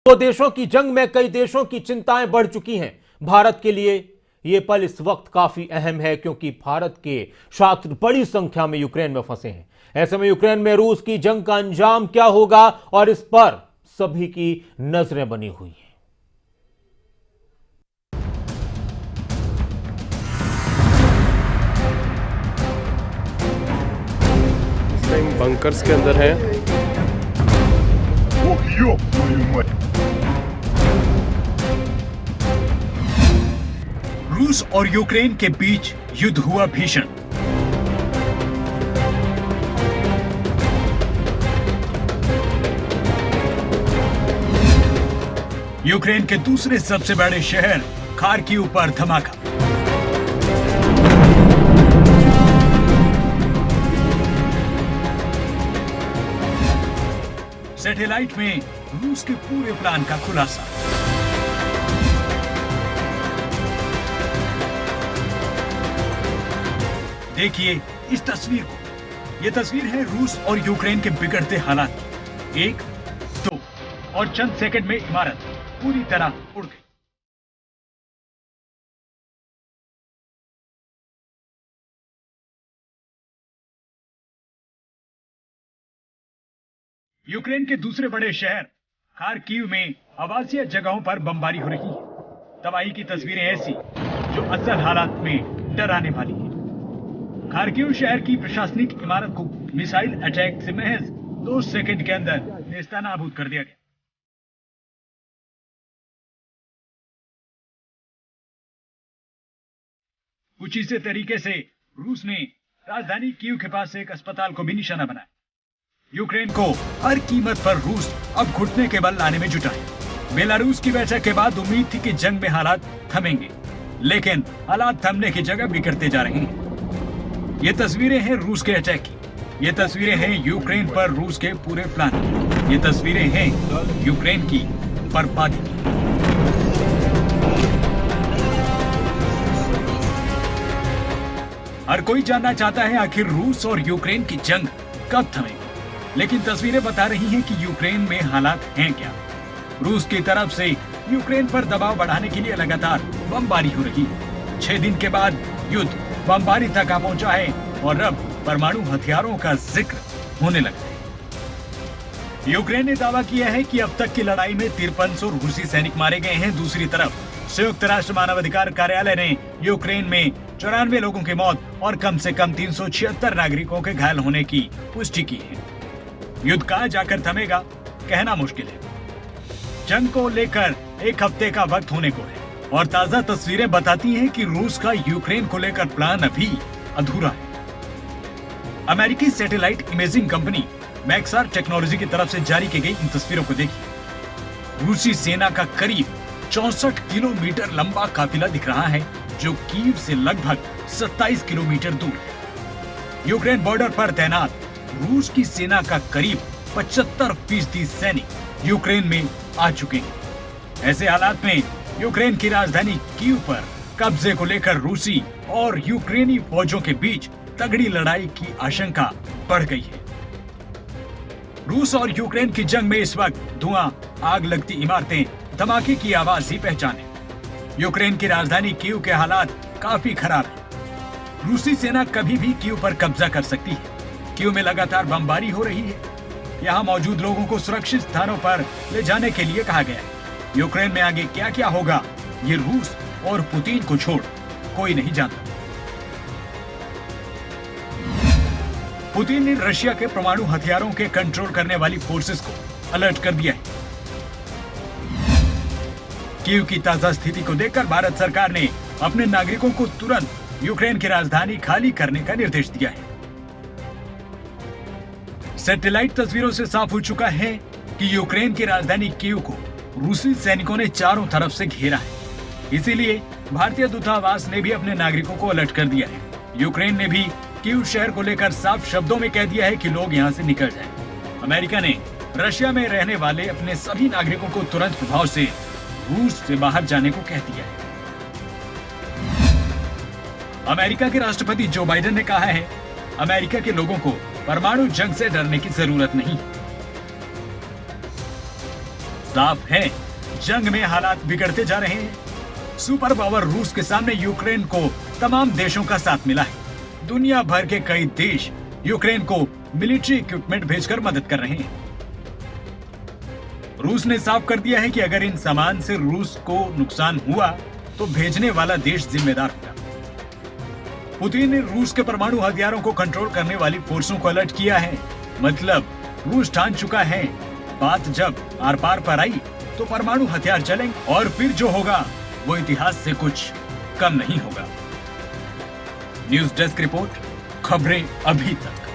दो देशों की जंग में कई देशों की चिंताएं बढ़ चुकी हैं। भारत के लिए यह पल इस वक्त काफी अहम है क्योंकि भारत के छात्र बड़ी संख्या में यूक्रेन में फंसे हैं। ऐसे में यूक्रेन में रूस की जंग का अंजाम क्या होगा और इस पर सभी की नजरें बनी हुई हैं। इस टाइम बंकर्स के अंदर हैं। रूस और यूक्रेन के बीच युद्ध हुआ भीषण। यूक्रेन के दूसरे सबसे बड़े शहर खार्किव पर धमाका। सैटेलाइट में रूस के पूरे प्लान का खुलासा। देखिए इस तस्वीर को। यह तस्वीर है रूस और यूक्रेन के बिगड़ते हालात की। 1, 2 और चंद सेकंड में इमारत पूरी तरह उड़ गई। यूक्रेन के दूसरे बड़े शहर खार्किव में आवासीय जगहों पर बमबारी हो रही है। तबाही की तस्वीरें ऐसी जो असल हालात में डराने वाली है। खार्किव शहर की प्रशासनिक इमारत को मिसाइल अटैक से महज 2 सेकंड के अंदर नेस्तनाबूद कर दिया गया। कुछ इसी तरीके से रूस ने राजधानी कीव के पास एक अस्पताल को भी निशाना बनाया। यूक्रेन को हर कीमत पर रूस अब घुटने के बल लाने में जुटा है। बेलारूस की बैठक के बाद उम्मीद थी कि जंग में हालात थमेंगे, लेकिन हालात थमने की जगह बिगड़ते जा रहे हैं। ये तस्वीरें हैं रूस के अटैक की। ये तस्वीरें हैं यूक्रेन पर रूस के पूरे प्लान की। ये तस्वीरें हैं यूक्रेन की बर्बादी की। हर कोई जानना चाहता है आखिर रूस और यूक्रेन की जंग कब थमेगी, लेकिन तस्वीरें बता रही हैं कि यूक्रेन में हालात हैं क्या। रूस की तरफ से यूक्रेन पर दबाव बढ़ाने के लिए लगातार बमबारी हो रही है। 6 दिन के बाद युद्ध बमबारी तक आ पहुंचा है और अब परमाणु हथियारों का जिक्र होने लगा है। यूक्रेन ने दावा किया है कि अब तक की लड़ाई में 5300 रूसी सैनिक मारे गए हैं। दूसरी तरफ संयुक्त राष्ट्र मानवाधिकार कार्यालय ने यूक्रेन में 94 लोगों की मौत और कम से कम 376 नागरिकों के घायल होने की पुष्टि की है। युद्ध कहां जाकर थमेगा कहना मुश्किल है। जंग को लेकर 1 हफ्ते का वक्त होने को है और ताजा तस्वीरें बताती हैं कि रूस का यूक्रेन को लेकर प्लान अभी अधूरा है। अमेरिकी satellite imaging company Maxar technology की तरफ से जारी की गई इन तस्वीरों को देखिए। रूसी सेना का करीब 64 किलोमीटर लंबा काफिला दिख रहा है जो कीव से लगभग 27 किलोमीटर दूर है। यूक्रेन बॉर्डर पर तैनात रूस की सेना का करीब 75% सैनिक यूक्रेन में आ चुके हैं। ऐसे हालात में यूक्रेन की राजधानी कीव पर कब्जे को लेकर रूसी और यूक्रेनी फौजों के बीच तगड़ी लड़ाई की आशंका बढ़ गई है। रूस और यूक्रेन की जंग में इस वक्त धुआं, आग लगती इमारतें, धमाके की आवाज ही पहचान है। यूक्रेन की राजधानी कीव के हालात काफी खराब है। रूसी सेना कभी भी कीव पर कब्जा कर सकती है। कीव में लगातार बमबारी हो रही है। यहाँ मौजूद लोगों को सुरक्षित स्थानों पर ले जाने के लिए कहा गया है। यूक्रेन में आगे क्या क्या होगा ये रूस और पुतिन को छोड़ कोई नहीं जानता। पुतिन ने रशिया के परमाणु हथियारों के कंट्रोल करने वाली फोर्सेस को अलर्ट कर दिया है। कीव की ताजा स्थिति को देखकर भारत सरकार ने अपने नागरिकों को तुरंत यूक्रेन की राजधानी खाली करने का निर्देश दिया है। सैटेलाइट तस्वीरों से साफ हो चुका है कि यूक्रेन की राजधानी कीव को रूसी सैनिकों ने चारों तरफ से घेरा है। इसीलिए भारतीय दूतावास ने भी अपने नागरिकों को अलर्ट कर दिया है। यूक्रेन ने भी कीव शहर को लेकर साफ शब्दों में कह दिया है कि लोग यहां से निकल जाएं। अमेरिका ने रशिया में रहने वाले अपने सभी नागरिकों को तुरंत प्रभाव से रूस से बाहर जाने को कह दिया है। अमेरिका के राष्ट्रपति जो बाइडेन ने कहा है, अमेरिका के लोगों को परमाणु जंग से डरने की जरूरत नहीं। साफ है, जंग में हालात बिगड़ते जा रहे हैं। सुपर पावर रूस के सामने यूक्रेन को तमाम देशों का साथ मिला है। दुनिया भर के कई देश यूक्रेन को मिलिट्री इक्विपमेंट भेजकर मदद कर रहे हैं। रूस ने साफ कर दिया है कि अगर इन सामान से रूस को नुकसान हुआ तो भेजने वाला देश जिम्मेदार होगा। पुतिन ने रूस के परमाणु हथियारों को कंट्रोल करने वाली फोर्सों को अलर्ट किया है। मतलब रूस ठान चुका है, बात जब आर पार पर आई तो परमाणु हथियार चलेंगे और फिर जो होगा वो इतिहास से कुछ कम नहीं होगा। न्यूज़ डेस्क रिपोर्ट, खबरें अभी तक।